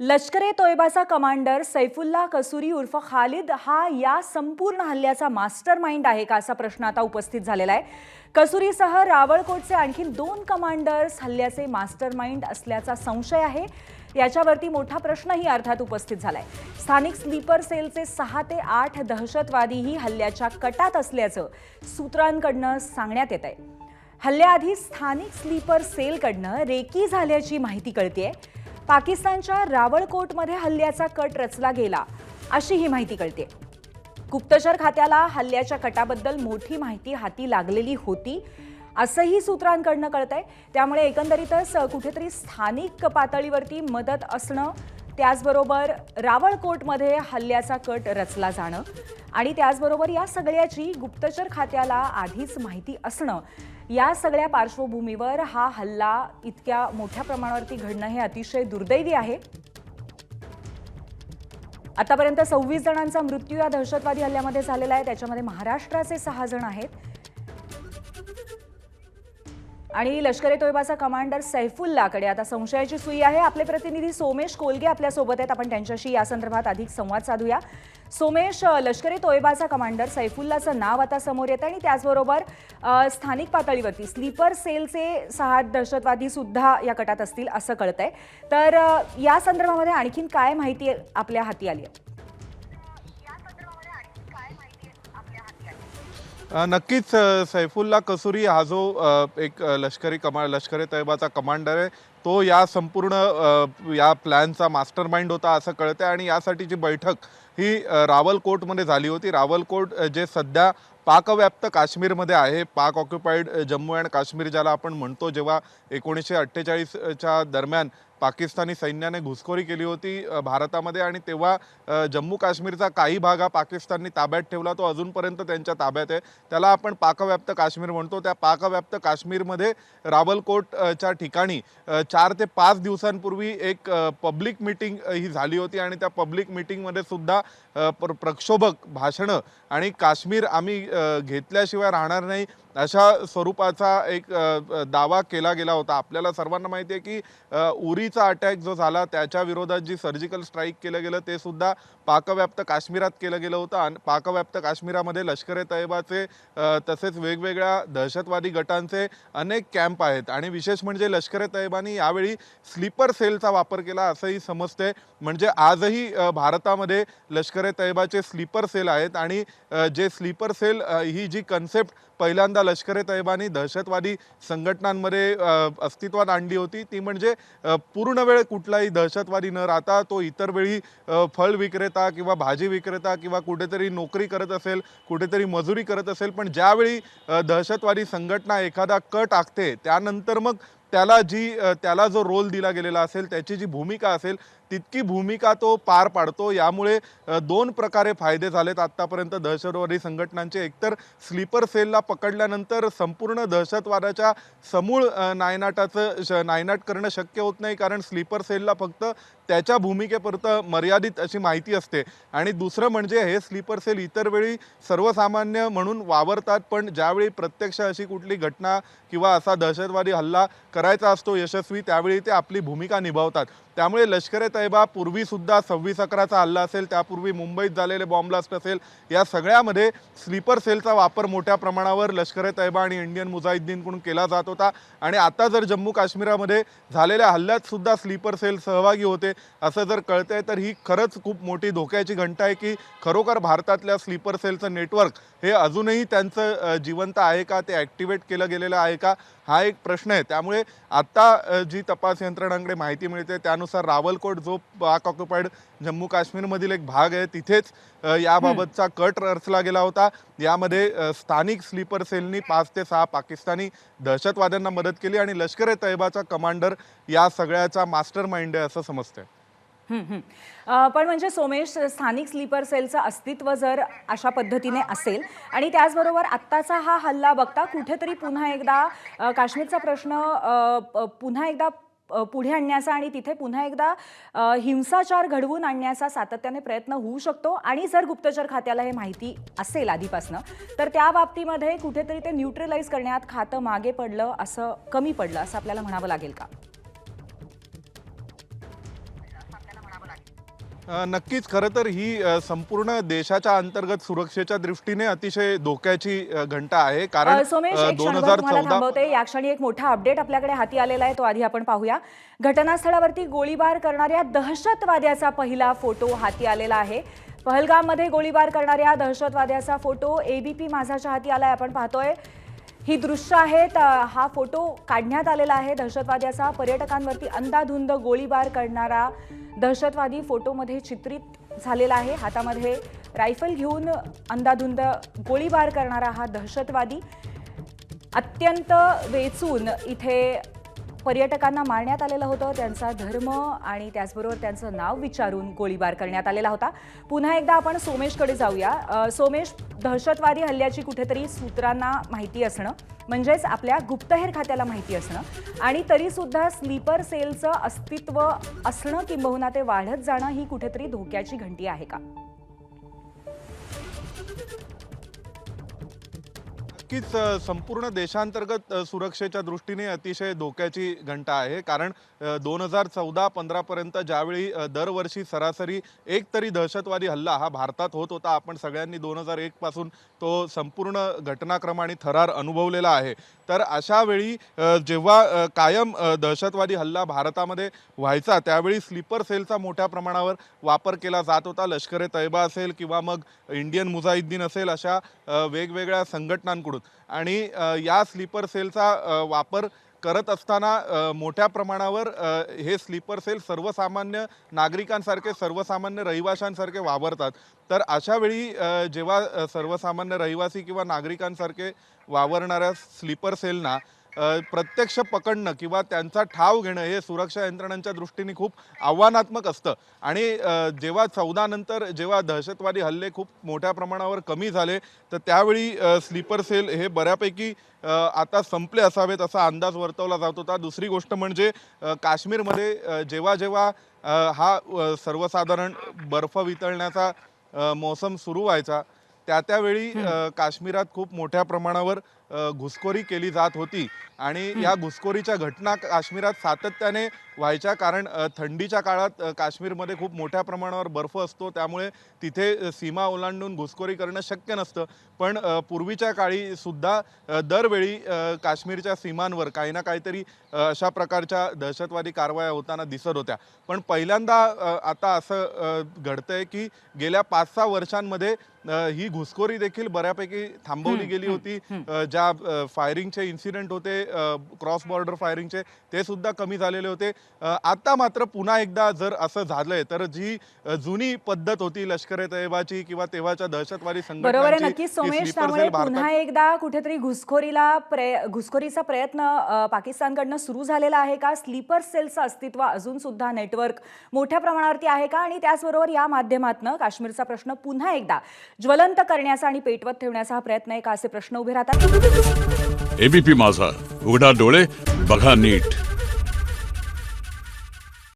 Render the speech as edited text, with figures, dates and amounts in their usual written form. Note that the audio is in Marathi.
लष्कर ए तोयबाचा कमांडर सैफुल्ला कसुरी उर्फ खालिद हा या संपूर्ण हल्ल्याचा मास्टरमाइंड आहे का असा प्रश्न आता उपस्थित झालेला आहे। कसुरीसह रावळकोटचे आणखी 2 कमांडर्स हल्ल्याचे मास्टरमाइंड असल्याचा संशय आहे। याच्यावरती मोठा प्रश्नही अर्थात उपस्थित झालाय। स्थानिक स्लीपर सेलचे 6 ते 8 दहशतवादीही हल्ल्याच्या कटात असल्याचं सूत्रांकडून सांगण्यात येत आहे। हल्ल्याआधी स्थानिक स्लीपर सेलकडून रेकी झाल्याची माहिती कळतेय। पाकिस्तानच्या रावळकोटमध्ये हल्ल्याचा कट रचला गेला अशी ही माहिती कळते। गुप्तचर खात्याला हल्ल्याच्या कटाबद्दल मोठी माहिती हाती लागलेली होती असंही सूत्रांकडून कळतंय। त्यामुळे एकंदरीतच कुठेतरी स्थानिक पातळीवरती मदत असणं, त्याचबरोबर रावळकोटमध्ये हल्ल्याचा कट रचला जाणं आणि त्याचबरोबर या सगळ्याची गुप्तचर खात्याला आधीच माहिती असणं, या सगळ्या पार्श्वभूमीवर हा हल्ला इतक्या मोठ्या प्रमाणावरती घडणं हे अतिशय दुर्दैवी आहे। आतापर्यंत 26 जणांचा मृत्यू या दहशतवादी हल्ल्यामध्ये झालेला आहे। त्याच्यामध्ये महाराष्ट्राचे 6 जण आहेत आणि लष्कर ए तोयबाचा कमांडर सैफुल्लाकडे आता संशयाची सुई आहे। आपले प्रतिनिधी सोमेश कोलगे आपल्या सोबत आहेत, आपण त्यांच्याशी या संदर्भात अधिक संवाद साधूया। सोमेश, लष्कर ए तोयबाचा कमांडर सैफुल्लाचं नाव आता समोर येतं आणि त्याचबरोबर स्थानिक पातळीवरती स्लीपर सेलचे 6 दहशतवादी सुद्धा या कटात असतील असं कळतंय। तर या संदर्भामध्ये आणखीन काय माहिती आपल्या हाती आली आहे? नक्कीच सैफुल्ला कसुरी हा जो एक लष्कर ए तैयबाचा कमांडर आहे, तो या संपूर्ण या प्लॅनचा मास्टरमाइंड होता असं कळतंय। आणि यासाठीची बैठक ही रावलकोटमध्ये झाली होती। रावलकोट जे सध्या पाकव्याप्त काश्मीरमध्ये आहे, पाक ऑक्युपाईड जम्मू अँड काश्मीर ज्याला आपण म्हणतो। जेव्हा 1948च्या दरम्यान पाकिस्तानी सैन्याने घुसखोरी केली होती भारतामध्ये आणि तेव्हा जम्मू काश्मीरचा काही भाग हा पाकिस्तानने ताब्यात ठेवला, तो अजूनपर्यंत त्यांच्या ताब्यात आहे। त्याला आपण पाकव्याप्त काश्मीर म्हणतो। त्या पाकव्याप्त काश्मीरमध्ये रावलकोटच्या ठिकाणी 4 ते 5 दिवसांपूर्वी एक पब्लिक मीटिंग ही झाली होती आणि त्या पब्लिक मीटिंगमध्ये सुद्धा प्रक्षोभक भाषणं आणि काश्मीर आम्ही घेतल्याशिवाय राहणार नाही अशा स्वरूपाचा एक दावा केला गेला होता। आपल्याला सर्वांना माहिती आहे की उरीचा अटॅक जो झाला त्याच्या विरोधात जी सर्जिकल स्ट्राईक केलं गेलं ते सुद्धा पाकव्याप्त काश्मीरात केलं गेलं होतं। आणि पाकव्याप्त काश्मीरामध्ये लष्कर ए तैयबाचे तसेच वेगवेगळ्या दहशतवादी गटांचे अनेक कॅम्प आहेत आणि विशेष म्हणजे लष्कर ए तैयबाने यावेळी स्लीपर सेलचा वापर केला असंही समजते। म्हणजे आजही भारतामध्ये लष्कर ए तैयबाचे स्लीपर सेल आहेत आणि जे स्लीपर सेल ही जी कन्सेप्ट पहिल्यांदा लष्कर ए तैयबाने दहशतवादी संघटनांमध्ये अस्तित्वात आणली होती ती म्हणजे पूर्ण वेळ कुठलाही दहशतवादी न राहता तो इतर वेळी फळ विक्रेता किंवा भाजी विक्रेता किंवा कुठेतरी नोकरी करत असेल, कुठेतरी मजुरी करत असेल, पण ज्यावेळी दहशतवादी संघटना एखादा कट आखते त्यानंतर मग त्याला जो रोल दिला गेलेला असेल, त्याची जी भूमिका असेल तितकी भूमिका तो पार पाडतो। यामुळे 2 प्रकारे फायदे झालेत आतापर्यंत दहशतवादी संघटनांचे। एकतर स्लीपर सेलला पकडल्यानंतर संपूर्ण दहशतवादाच्या समूळ नायनाट करणं शक्य होत नाही, कारण स्लीपर सेलला फक्त त्याच्या भूमिकेपुरतं मर्यादित अशी माहिती असते। आणि दुसरं म्हणजे हे स्लीपर सेल इतर वेळी सर्वसामान्य म्हणून वावरतात, पण ज्यावेळी प्रत्यक्ष अशी कुठली घटना किंवा असा दहशतवादी हल्ला करायचा असतो यशस्वी, त्यावेळी ते आपली भूमिका निभावतात। त्यामुळे लष्कर ए तैयबा पूर्वीसुद्धा 26/11चा हल्ला असेल, त्यापूर्वी मुंबईत झालेले बॉम्बब्लास्ट असेल, या सगळ्यामध्ये स्लीपर सेलचा वापर मोठ्या प्रमाणावर लष्कर ए तैयबा आणि इंडियन मुजाहिद्दीनकडून केला जात होता। आणि आता जर जम्मू काश्मीरमध्ये झालेल्या हल्ल्यात सुद्धा स्लीपर सेल सहभागी होते असं जर कळतंय, तर ही खरंच खूप मोठी धोक्याची घंटा आहे की खरोखर भारतातल्या स्लीपर सेलचं नेटवर्क हे अजूनही त्यांचं जिवंत आहे का, ते ॲक्टिवेट केलं गेलेलं आहे का, हा एक प्रश्न आहे। त्यामुळे आता जी तपास यंत्रणांकडे माहिती मिळते त्यानुसार रावलकोट जो पाक ऑक्युपाईड जम्मू काश्मीरमधील एक भाग आहे तिथेच याबाबतचा कट रचला गेला होता। यामध्ये स्थानिक स्लीपर सेलनी 5 ते 6 पाकिस्तानी दहशतवाद्यांना मदत केली आणि लष्कर ए तैयबाचा कमांडर या सगळ्याचा मास्टरमाइंड आहे असं समजतंय। पण म्हणजे सोमेश, स्थानिक स्लीपर सेलचं अस्तित्व जर अशा पद्धतीने असेल आणि त्याचबरोबर आत्ताचा हा हल्ला बघता कुठेतरी पुन्हा एकदा काश्मीरचा प्रश्न पुन्हा एकदा पुढे आणण्याचा आणि तिथे पुन्हा एकदा हिंसाचार घडवून आणण्याचा सातत्याने प्रयत्न होऊ शकतो। आणि जर गुप्तचर खात्याला हे माहिती असेल आधीपासून तर त्या बाबतीमध्ये कुठेतरी ते न्यूट्रलाइज करण्यात खातं मागे पडलं, असं कमी पडलं असं आपल्याला म्हणावं लागेल का? नक्कीच खरं तर ही संपूर्ण देशाच्या अंतर्गत सुरक्षेच्या दृष्टीने अतिशय धोक्याची घंटा आहे. कारण सोमेश, एक क्षणभर तुम्हाला थांबवते. या क्षणी एक मोठा अपडेट आपल्याकडे हाती आलेला आहे, तो आधी आपण पाहूया. घटनास्थळावरती गोळीबार करणाऱ्या दहशतवाद्याचा पहिला फोटो हाती आलेला आहे. पहलगाममध्ये गोळीबार करणाऱ्या दहशतवाद्याचा फोटो एबीपी माझाच्या हाती आलाय. आपण पाहतोय ही दृश्य आहेत. हा फोटो काढण्यात आलेला आहे दहशतवाद्याचा. पर्यटकांवरती अंधाधुंद गोळीबार करणारा दहशतवादी फोटोमध्ये चित्रित झालेला आहे. हातामध्ये रायफल घेऊन अंधाधुंद गोळीबार करणारा हा दहशतवादी अत्यंत वेचून इथे पर्यटकांना मारण्यात आलेलं होतं. त्यांचा धर्म आणि त्याचबरोबर त्यांचं नाव विचारून गोळीबार करण्यात आलेला होता. पुन्हा एकदा आपण सोमेशकडे जाऊया. सोमेश, दहशतवादी हल्ल्याची कुठेतरी सूत्रांना माहिती असणं, म्हणजेच आपल्या गुप्तहेर खात्याला माहिती असणं आणि तरीसुद्धा स्लीपर सेलचं अस्तित्व असणं किंबहुना ते वाढत जाणं ही कुठेतरी धोक्याची घंटी आहे का? नक्कीच संपूर्ण देशांतर्गत सुरक्षेच्या दृष्टीने अतिशय धोक्याची घंटा आहे. कारण 2014-15 पर्यंत ज्यावेळी दरवर्षी सरासरी एक तरी दहशतवादी हल्ला हा भारतात होत होता. आपण सगळ्यांनी 2001 पासून तो संपूर्ण घटनाक्रम आणि थरार अनुभवलेला आहे. तर अशा वेळी जेव्हा कायम दहशतवादी हल्ला भारतामध्ये व्हायचा त्यावेळी स्लीपर सेलचा मोठ्या प्रमाणावर वापर केला जात होता. लष्कर ए तैयबा असेल किंवा मग इंडियन मुजाहिद्दीन असेल, अशा वेगवेगळ्या संघटनांकडून. आणि या स्लीपर सेलचा वापर करत असताना मोठ्या प्रमाणावर हे स्लीपर सेल सर्वसामान्य नागरिकांसारखे, सर्वसामान्य रहिवाशांसारखे वावरतात. तर अशा वेळी जेव्हा सर्वसामान्य रहिवासी किंवा नागरिकांसारखे वावरणाऱ्या स्लीपर सेलना प्रत्यक्ष पकडणं किंवा त्यांचा ठाव घेणं हे सुरक्षा यंत्रणांच्या दृष्टीने खूप आव्हानात्मक असतं. आणि जेव्हा 14 नंतर जेव्हा दहशतवादी हल्ले खूप मोठ्या प्रमाणावर कमी झाले तर त्यावेळी स्लीपर सेल हे बऱ्यापैकी आता संपले असावेत असा अंदाज वर्तवला जात होता. दुसरी गोष्ट म्हणजे काश्मीरमध्ये जेव्हा जेव्हा हा सर्वसाधारण बर्फ वितळण्याचा मोसम सुरू व्हायचा त्यावेळी काश्मीरात खूप मोठ्या प्रमाणावर घुसखोरी केली जात होती. आणि या घुसखोरीच्या घटना काश्मीरात सातत्याने व्हायच्या. कारण थंडीच्या काळात काश्मीरमध्ये खूप मोठ्या प्रमाणावर बर्फ असतो, त्यामुळे तिथे सीमा ओलांडून घुसखोरी करणं शक्य नसतं. पण पूर्वीच्या काळी सुद्धा दरवेळी काश्मीरच्या सीमांवर काही ना काहीतरी अशा प्रकारच्या दहशतवादी कारवाया होताना दिसत होत्या. पण पहिल्यांदा आता असं घडतंय की गेल्या 5-6 वर्षांमध्ये ही घुसखोरी देखील बऱ्यापैकी थांबवली गेली होती. ज्या फायरिंगचे इन्सिडेंट होते, क्रॉस बॉर्डर फायरिंगचे, ते सुद्धा कमी झालेले होते. आता मात्र पुन्हा एकदा जर असं झालंय तर जी जुनी पद्धत होती लष्कर ए तैयबाची किंवा तेव्हाच्या दहशतवादी बरोबर आहे. नक्कीच सोमेश, त्यामुळे पुन्हा एकदा कुठेतरी घुसखोरीचा प्रयत्न पाकिस्तानकडनं सुरू झालेला आहे का? स्लीपर सेलचं अस्तित्व अजून सुद्धा नेटवर्क मोठ्या प्रमाणावरती आहे का? आणि त्याचबरोबर या माध्यमातून काश्मीरचा प्रश्न पुन्हा एकदा ज्वलंत करण्याचा आणि पेटवत ठेवण्याचा हा प्रयत्न आहे का, असे प्रश्न उभे राहतात. एबीपी माझा, उघडा डोळे बघा नीट.